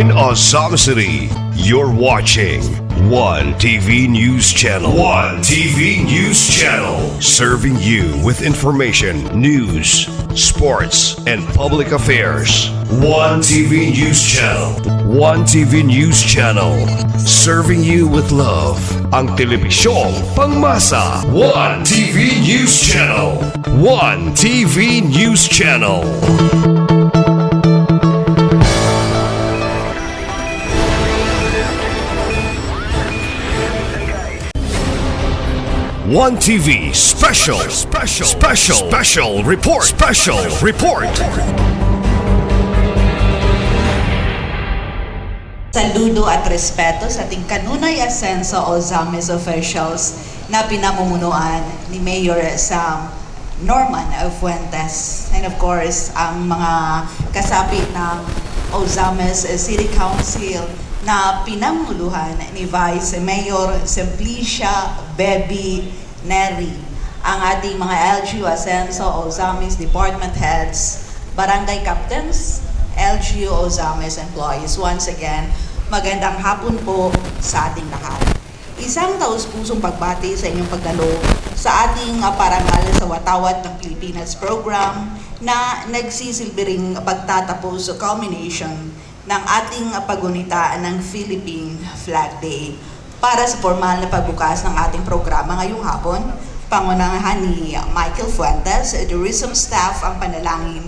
in Osama City. You're watching One TV News Channel. One TV News Channel. Serving you with information, news, sports, and public affairs. One TV News Channel. One TV News Channel. Serving you with love. Ang telebisyong pangmasa. One TV News Channel. One TV News Channel. One TV special report. Saludo at respeto sa ating Kanunay Ascenso Ozames officials na pinamumunuan ni Mayor Sam Norman Fuentes. And of course, ang mga kasapi ng Ozames City Council na pinamuluhan ni Vice Mayor Simplicia Baby Neri, ang ating mga LGU Ascenso Ozames Department Heads, Barangay Captains, LGU Ozames employees. Once again, magandang hapon po sa ating lahat. Isang taus-pusong pagbati sa inyong pagdalo sa ating parangal sa Watawat ng Pilipinas program na nagsisilbi ring pagtatapos o culmination ng ating pagunita ng Philippine Flag Day. Para sa formal na pagbukas ng ating programa ngayong hapon, pangunahan ni Michael Fuentes, tourism staff ang panalangin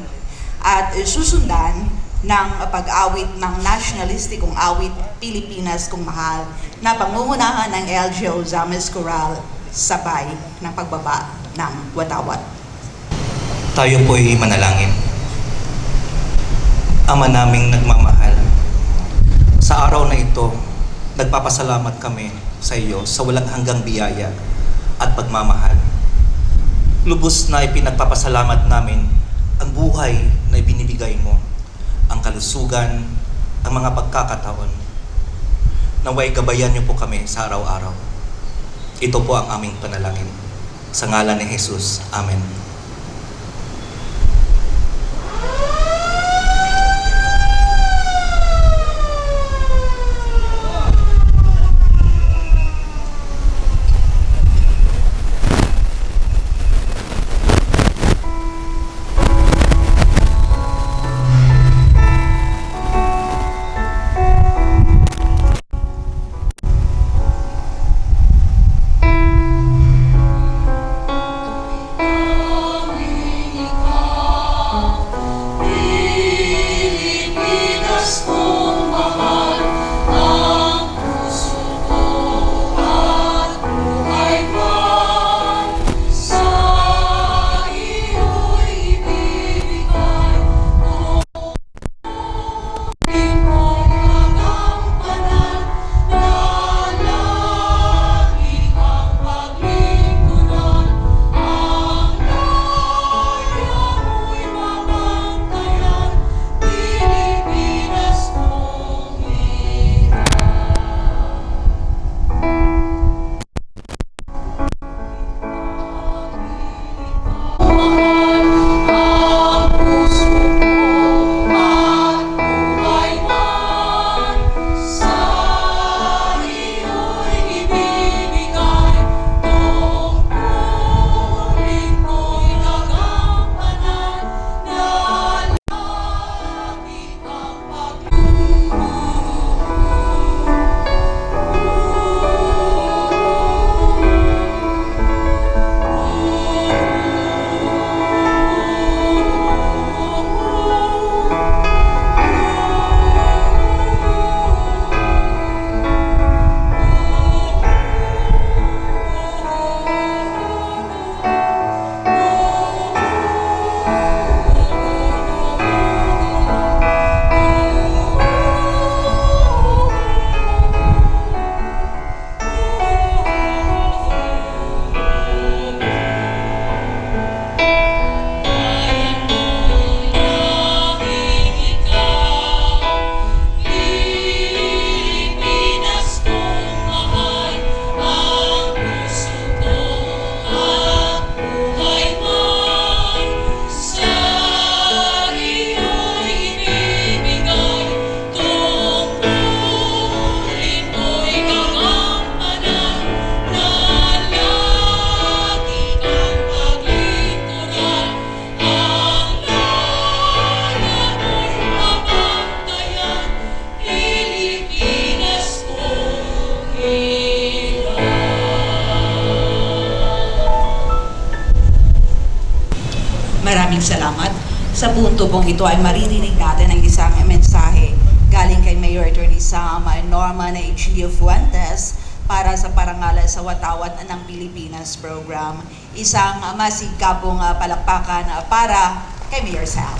at susundan ng pag-awit ng nationalistikong awit Pilipinas Kung Mahal na pangungunahan ng LGU Ozames Coral sabay ng pagbaba ng Watawat. Tayo po'y manalangin. Ama naming nagmamahal, sa araw na ito, nagpapasalamat kami sa iyo sa walang hanggang biyaya at pagmamahal. Lubos na ipinagpapasalamat namin ang buhay na ibinibigay mo, ang kalusugan, ang mga pagkakataon. Naway gabayan niyo po kami sa araw-araw. Ito po ang aming panalangin. Sa ngalan ni Jesus. Amen. sa punto pong ito ay maririnig natin ang isang mensahe galing kay Mayor Attorney Sam Norman G. Fuentes para sa parangal sa Watawat ng Pilipinas program. Isang masigabong palakpakan para kay Mayor Sam.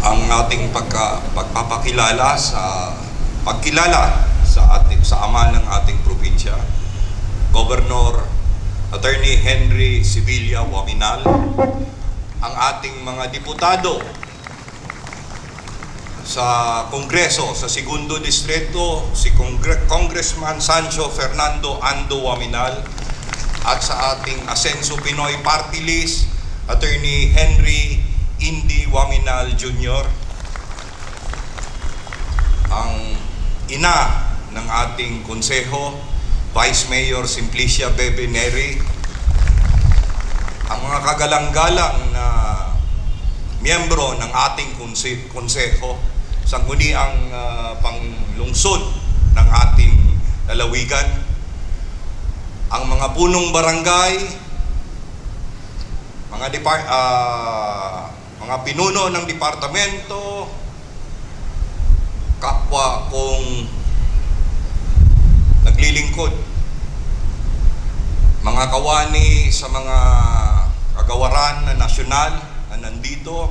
Ang ating pagpapakilala sa ama ng ating probinsya, Governor Attorney Henry Sibilya Waminal, ang ating mga diputado sa Kongreso, sa Segundo Distrito, si Congressman Sancho Fernando Ando Waminal, at sa ating Asenso Pinoy Party List, Attorney Henry Indy Waminal Jr., ang ina ng ating konseho, Vice Mayor Simplicia Bebe Neri, ang mga kagalang-galang na miyembro ng ating konseho, sangguniang panglungsod ng ating lalawigan, ang mga punong barangay, mga pinuno ng departamento, kapwa kong naglilingkod, mga kawani sa mga kagawaran na nasyonal na nandito,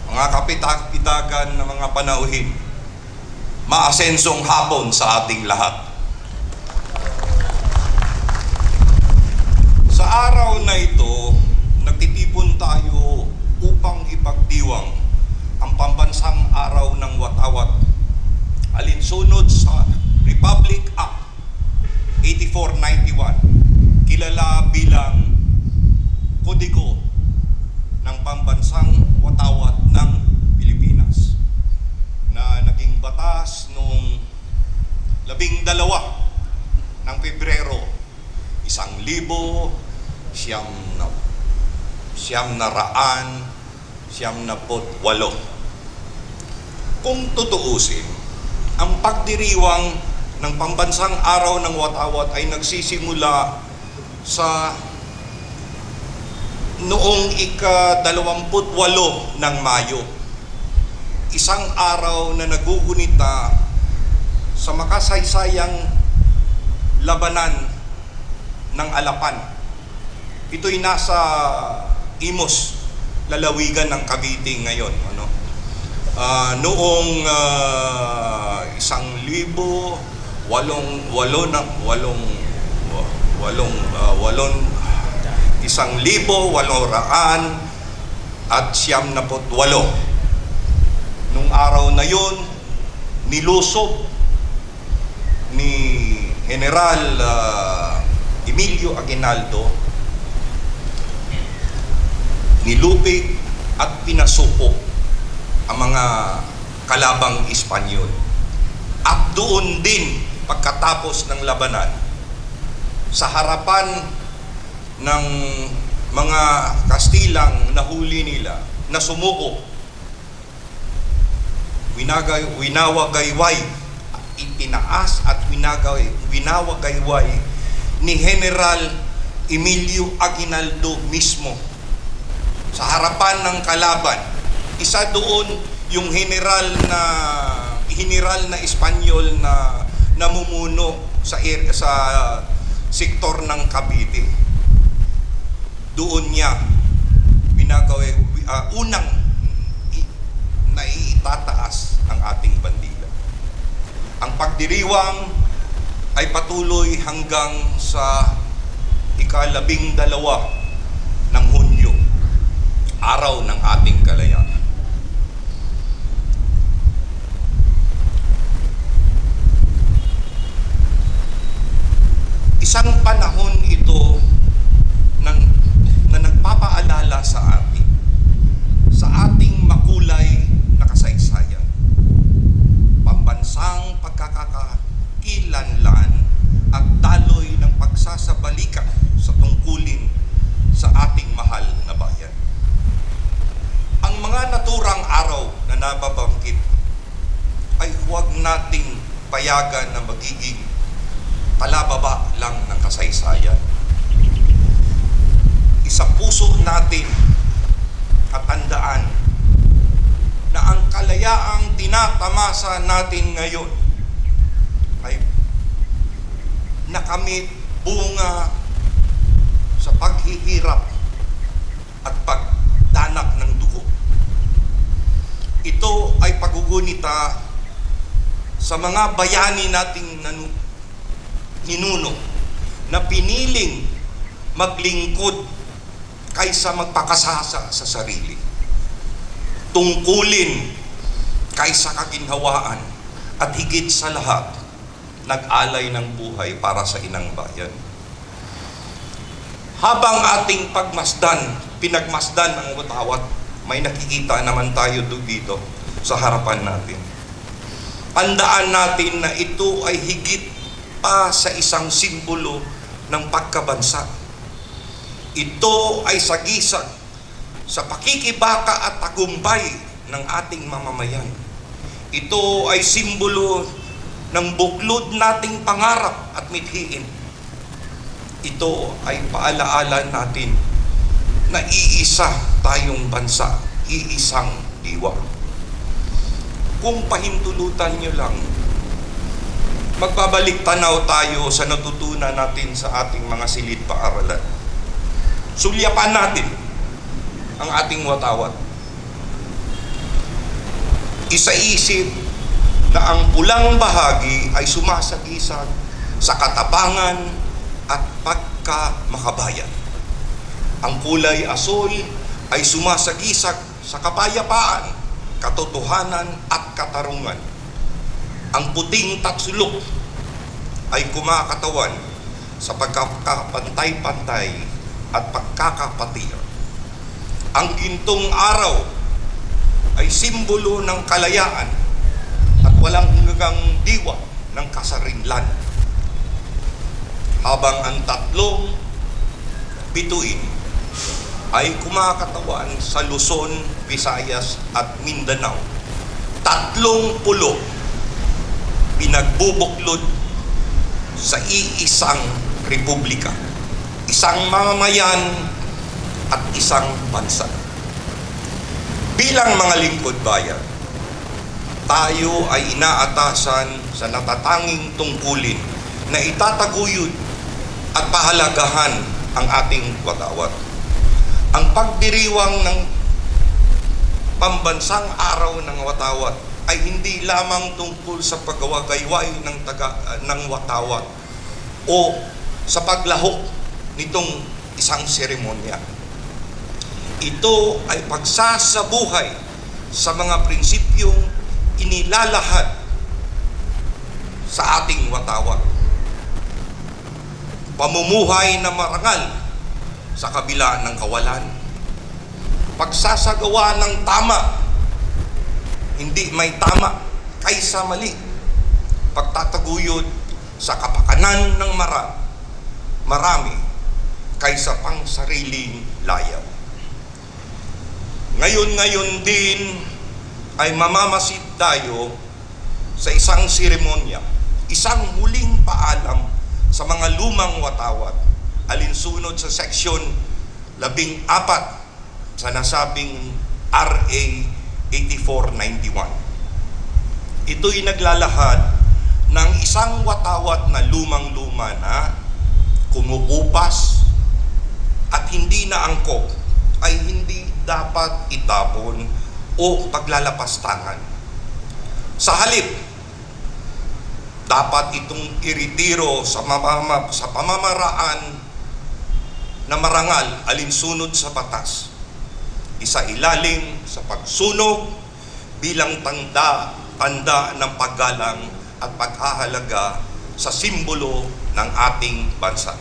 mga kapitag-pitagan na mga panauhin, maasensong hapon sa ating lahat. Sa araw na ito, nagtitipon tayo upang ipagdiwang ang pambansang araw ng Watawat, alinsunod sa Republic Act 8491, kilala bilang Kodigo ng Pambansang Watawat ng Pilipinas, na naging batas noong 12 ng Pebrero 1998. Kung tutuusin, ang pagdiriwang ng Pambansang Araw ng Watawat ay nagsisimula sa noong ika-28 ng Mayo, isang araw na nagugunita sa makasaysayang labanan ng Alapan. Ito'y nasa Imos, lalawigan ng Cavite ngayon. Noong 1878. Nung araw na yon, nilusob ni General Emilio Aguinaldo, nilupig at pinasuko ang mga kalabang Espanyol. At doon din, pagkatapos ng labanan, sa harapan ng mga Kastilang nahuli nila na sumuko, winawagayway, itinaas at winawagayway ni General Emilio Aguinaldo mismo sa harapan ng kalaban. Isa doon yung general na Espanyol na namumuno sa sektor ng Cavite. Doon niya unang naiitataas ang ating bandila. Ang pagdiriwang ay patuloy hanggang sa ika-12 ng Hunyo, araw ng ating kalayaan. Isang panahon ito na nagpapaalala sa ating makulay na kasaysayan, pambansang pagkakakilanlan at daloy ng pagsasabalikan sa tungkol nababanggit ay huwag nating payagan na magiging talababa lang ng kasaysayan. Isa puso natin at tandaan na ang kalayaang tinatamasa natin ngayon ay nakamit bunga sa paghihirap at pagdanak ng dugo. Ito ay pagugunita sa mga bayani nating ninuno na piniling maglingkod kaysa magpakasasa sa sarili. Tungkulin kaysa kaginhawaan at higit sa lahat, nag-alay ng buhay para sa inang bayan. Habang ating pinagmasdan ang watawat, may nakikita naman tayo dito sa harapan natin. Tandaan natin na ito ay higit pa sa isang simbolo ng pagkabansa. Ito ay sagisag sa pakikibaka at tagumpay ng ating mamamayan. Ito ay simbolo ng buklod nating pangarap at mithiin. Ito ay paalaala natin na iisa tayong bansa, iisang diwa. Kung pahintulutan nyo lang, magbabalik tanaw tayo sa natutunan natin sa ating mga silid paaralan. Sulyapan natin ang ating watawat. Isa-isip na ang pulang bahagi ay sumasagisag sa katapangan at pagkamakabayan. Ang kulay asul ay sumasagisag sa kapayapaan, katotohanan at katarungan. Ang puting tatsulok ay kumakatawan sa pagkakapantay-pantay at pagkakapatir. Ang gintong araw ay simbolo ng kalayaan at walang hanggang diwa ng kasarinlan. Habang ang tatlong bituin ay kumakatawan sa Luzon, Visayas at Mindanao. 30 pinagbubuklod sa iisang republika, isang mamamayan at isang bansa. Bilang mga lingkod bayan, tayo ay inaatasan sa natatanging tungkulin na itataguyod at pahalagahan ang ating watawat. Ang pagdiriwang ng pambansang araw ng watawat ay hindi lamang tungkol sa paggawagayway ng watawat o sa paglahok nitong isang seremonya. Ito ay pagsasabuhay sa mga prinsipyong inilalahad sa ating watawat. Pamumuhay na marangal sa kabila ng kawalan. Pagsasagawa ng tama, hindi may tama kaysa mali. Pagtataguyod sa kapakanan ng marami kaysa pang sariling layaw. Ngayon din ay mamamasid tayo sa isang seremonya, isang huling paalam sa mga lumang watawat, alinsunod sa seksyon 14 sa nasabing RA 8491. Ito'y naglalahad ng isang watawat na lumang-luma na kumukupas at hindi na angkop ay hindi dapat itapon o paglalapastangan. Sa halip, dapat itong iritiro sa pamamaraan na marangal alinsunod sa batas. Isa ilalim sa pagsunog bilang tanda ng paggalang at paghahalaga sa simbolo ng ating bansa.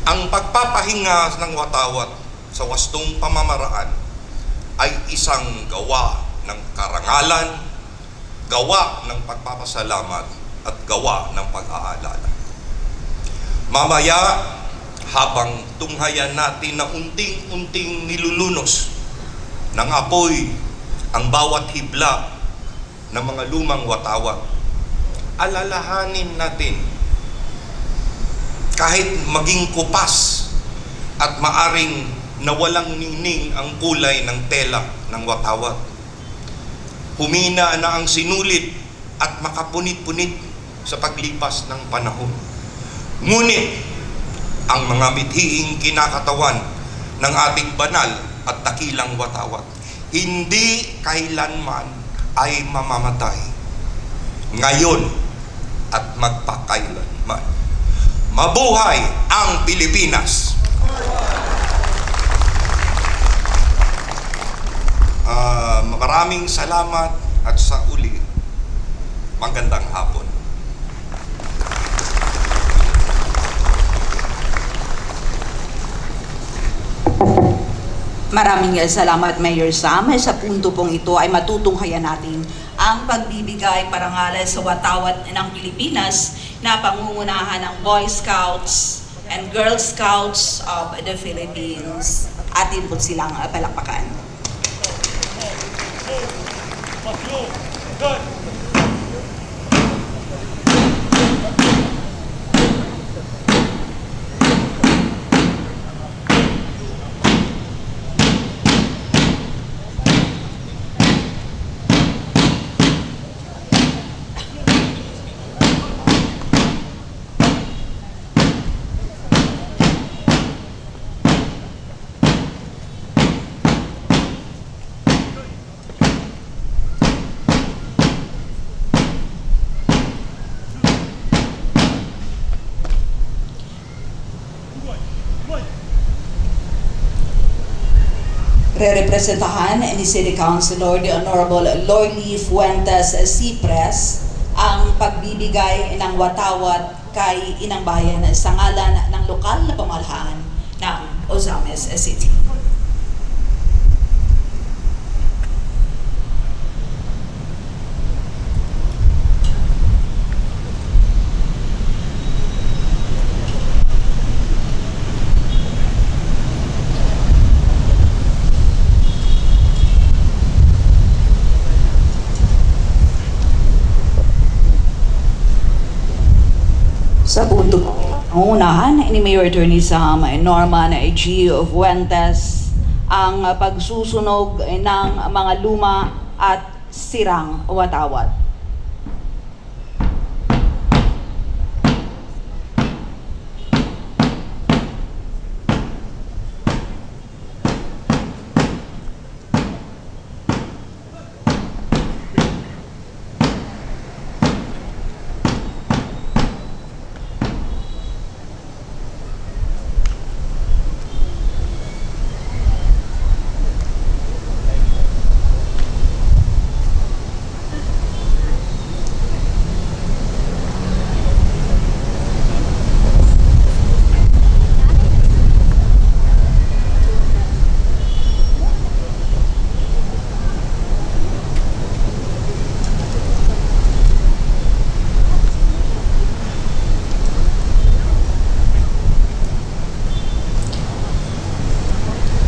Ang pagpapahinga ng watawat sa wastong pamamaraan ay isang gawa ng karangalan, gawa ng pagpapasalamat at gawa ng pag-aalala. Mamaya, habang tunghayan natin na unting-unting nilulunos ng apoy ang bawat hibla ng mga lumang watawat. Alalahanin natin, kahit maging kupas at maaring nawalang ningning ang kulay ng tela ng watawat, humina na ang sinulit at makapunit-punit sa paglipas ng panahon. Ngunit ang mga mithiing kinakatawan ng ating banal at dakilang watawat hindi kailanman ay mamamatay, ngayon at magpakailanman. Mabuhay ang Pilipinas! Maraming salamat at sa uli, magandang hapon. Maraming salamat, Mayor Sam. Sa punto pong ito ay matutunghayan natin ang pagbibigay parangal sa watawat ng Pilipinas na pangungunahan ng Boy Scouts and Girl Scouts of the Philippines. Atin po silang palakpakan. Rerepresentahan ni City Councilor the Honorable Lorly Fuentes Cipres ang pagbibigay ng watawat kay Inang Bayan sa ngalan ng lokal na pamahalaan ng Ozames City. Sa punto ang unahan ni Mayor Attorney Sam Norman G. Fuentes ang pagsusunog ng mga luma at sirang watawat.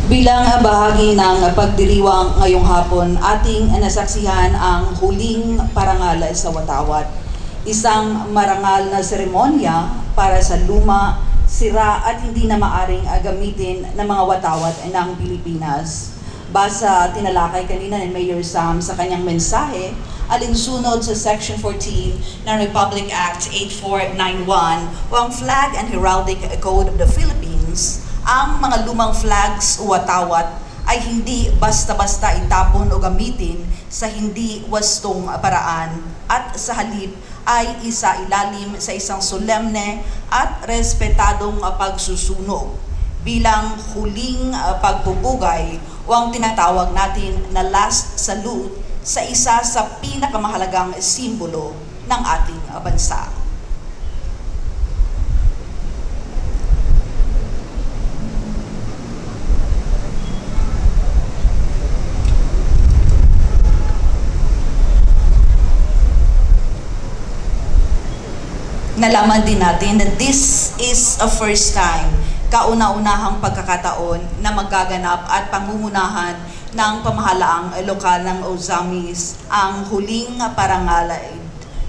Bilang bahagi ng pagdiriwang ngayong hapon, ating nasaksihan ang huling parangal sa watawat. Isang marangal na seremonya para sa luma, sira at hindi na maaring gamitin ng mga watawat ng Pilipinas. Basa tinalakay kanina ni Mayor Sam sa kanyang mensahe, alinsunod sa Section 14 ng Republic Act 8491 o ang Flag and Heraldic Code of the Philippines. Ang mga lumang flags o watawat ay hindi basta-basta itapon o gamitin sa hindi wastong paraan at sa halip ay isa-ilalim sa isang solemne at respetadong pagsusunog bilang huling pagpupugay o ang tinatawag natin na last salute sa isa sa pinakamahalagang simbolo ng ating bansa. Nalaman din natin that this is a first time kauna-unahang pagkakataon na magaganap at pangungunahan ng pamahalaang lokal ng Ozamis ang huling parangal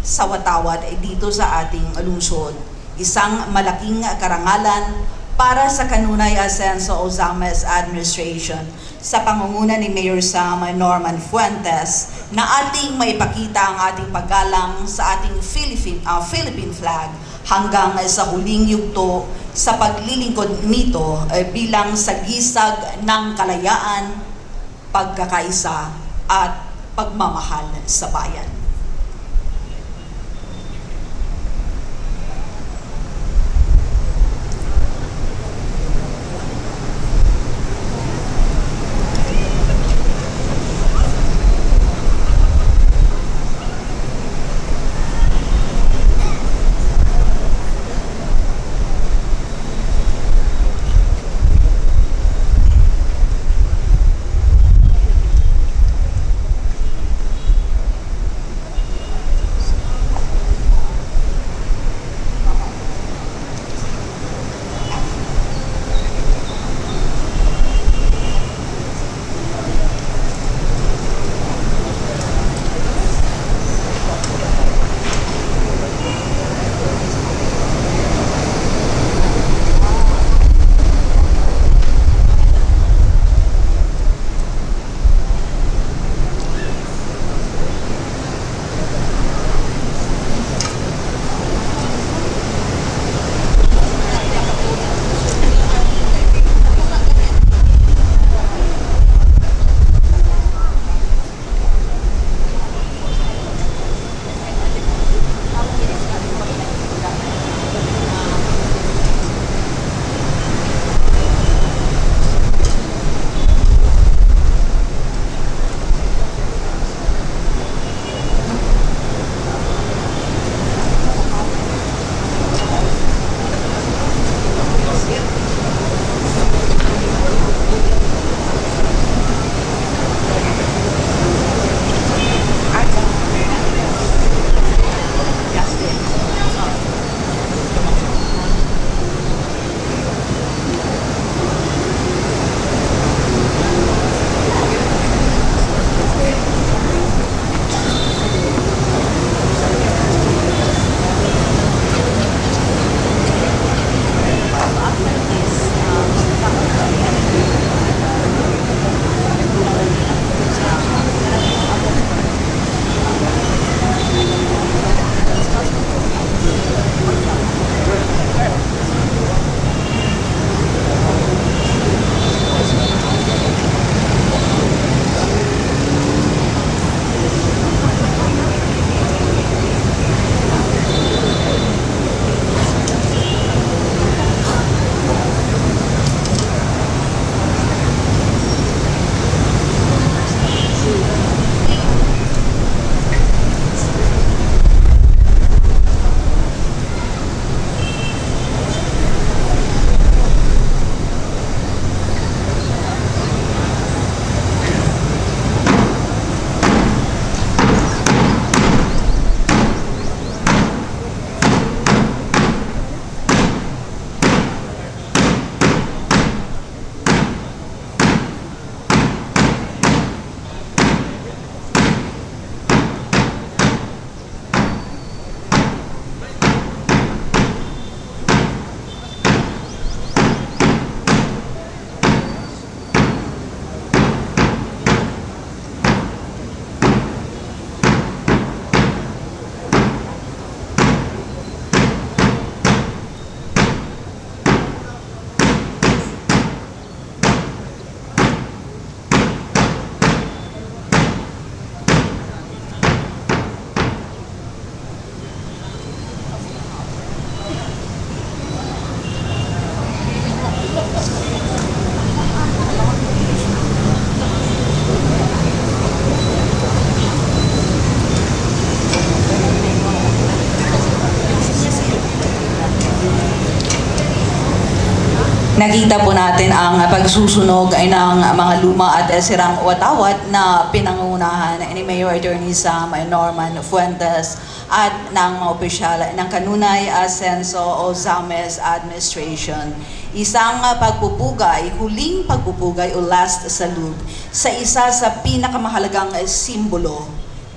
sa watawat dito sa ating lungsod. Isang malaking karangalan para sa Kanunay Ascenso Ozames Administration sa pangunguna ni Mayor Sam Norman Fuentes na ating maipakita ang ating paggalang sa ating Philippine flag hanggang sa huling yugto sa paglilingkod nito bilang sagisag ng kalayaan, pagkakaisa at pagmamahal sa bayan. Nakita po natin ang pagsusunog ay ng mga luma at sirang watawat na pinangunahan ni Mayor Attorney Sam Norman Fuentes at ng mga opisyal ng Kanunay Ascenso Ozames Administration. isang pagpupugay, huling pagpupugay o last salute sa isa sa pinakamahalagang simbolo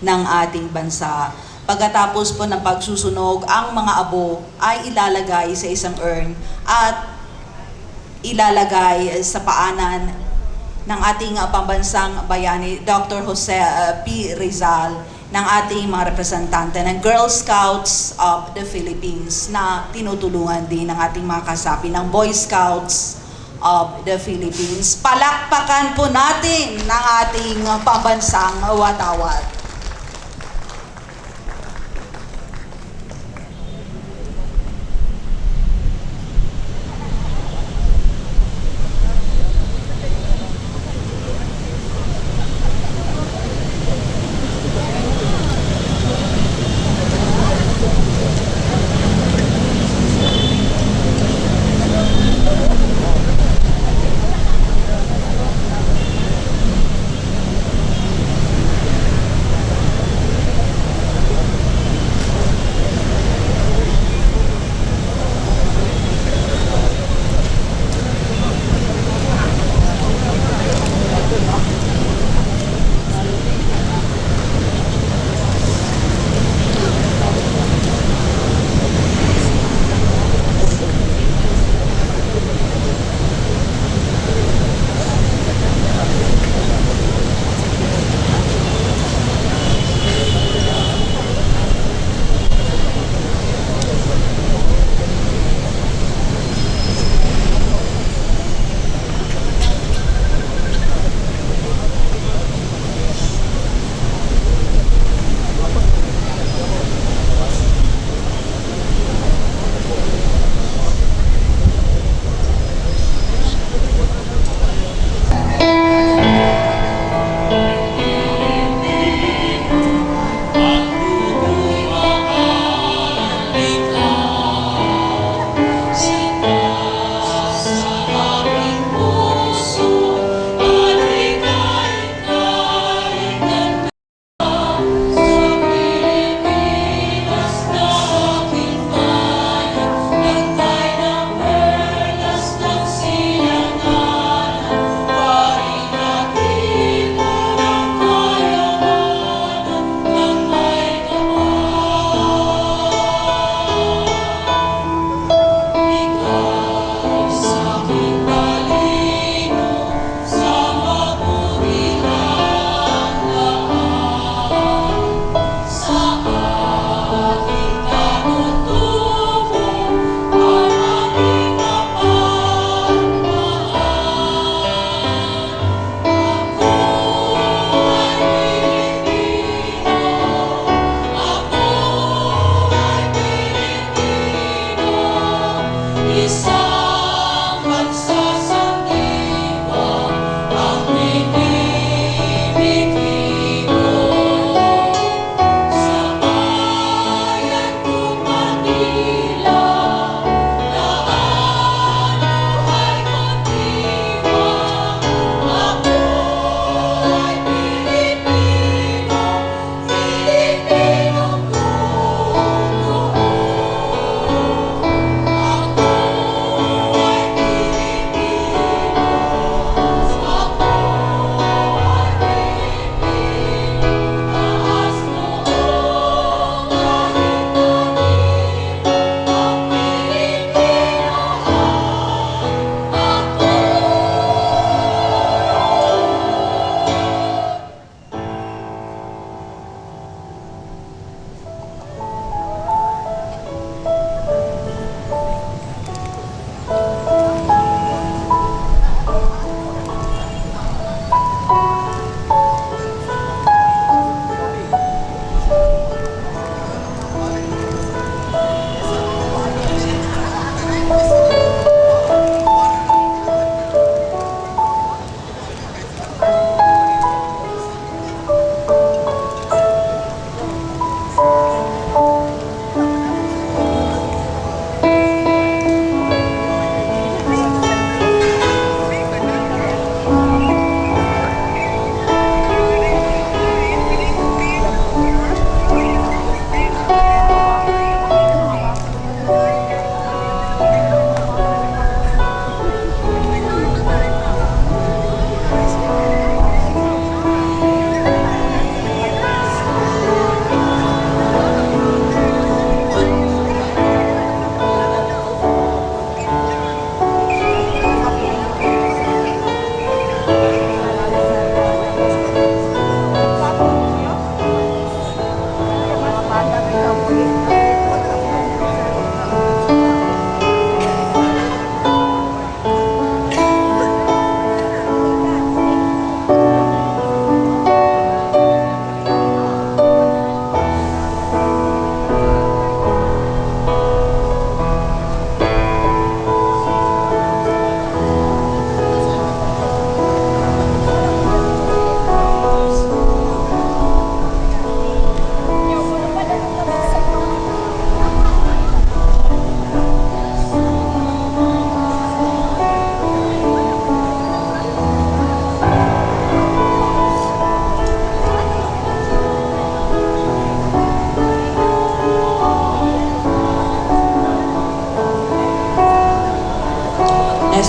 ng ating bansa. Pagkatapos po ng pagsusunog, ang mga abo ay ilalagay sa isang urn at ilalagay sa paanan ng ating pambansang bayani, Dr. Jose P. Rizal, ng ating mga representante ng Girl Scouts of the Philippines na tinutulungan din ng ating mga kasapi ng Boy Scouts of the Philippines. Palakpakan po natin ng ating pambansang watawat.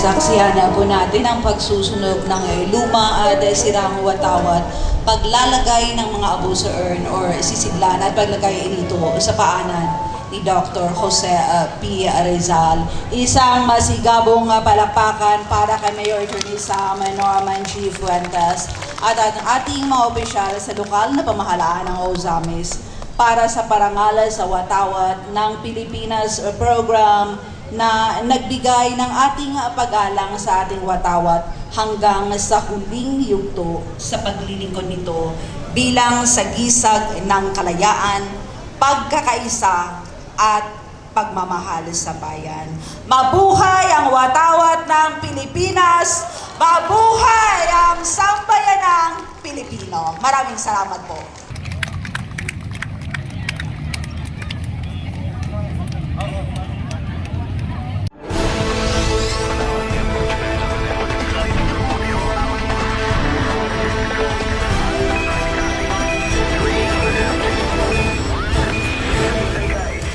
saksihan na po natin ang pagsusunog ng luma at sirang watawat, paglalagay ng mga abuso urn or sisidlan at paglagay nito sa paanan ni Dr. Jose P. Rizal. Isang masigabong palakpakan para kay Mayor Attorney Sam Norman G. Fuentes at ang ating mga opisyal sa lokal na pamahalaan ng Ozamis para sa parangal sa watawat ng Pilipinas program na nagbigay ng ating pag-alang sa ating watawat hanggang sa huling yugto sa paglilingkod nito bilang sagisag ng kalayaan, pagkakaisa at pagmamahal sa bayan. Mabuhay ang watawat ng Pilipinas! Mabuhay ang sambayanang Pilipino! Maraming salamat po.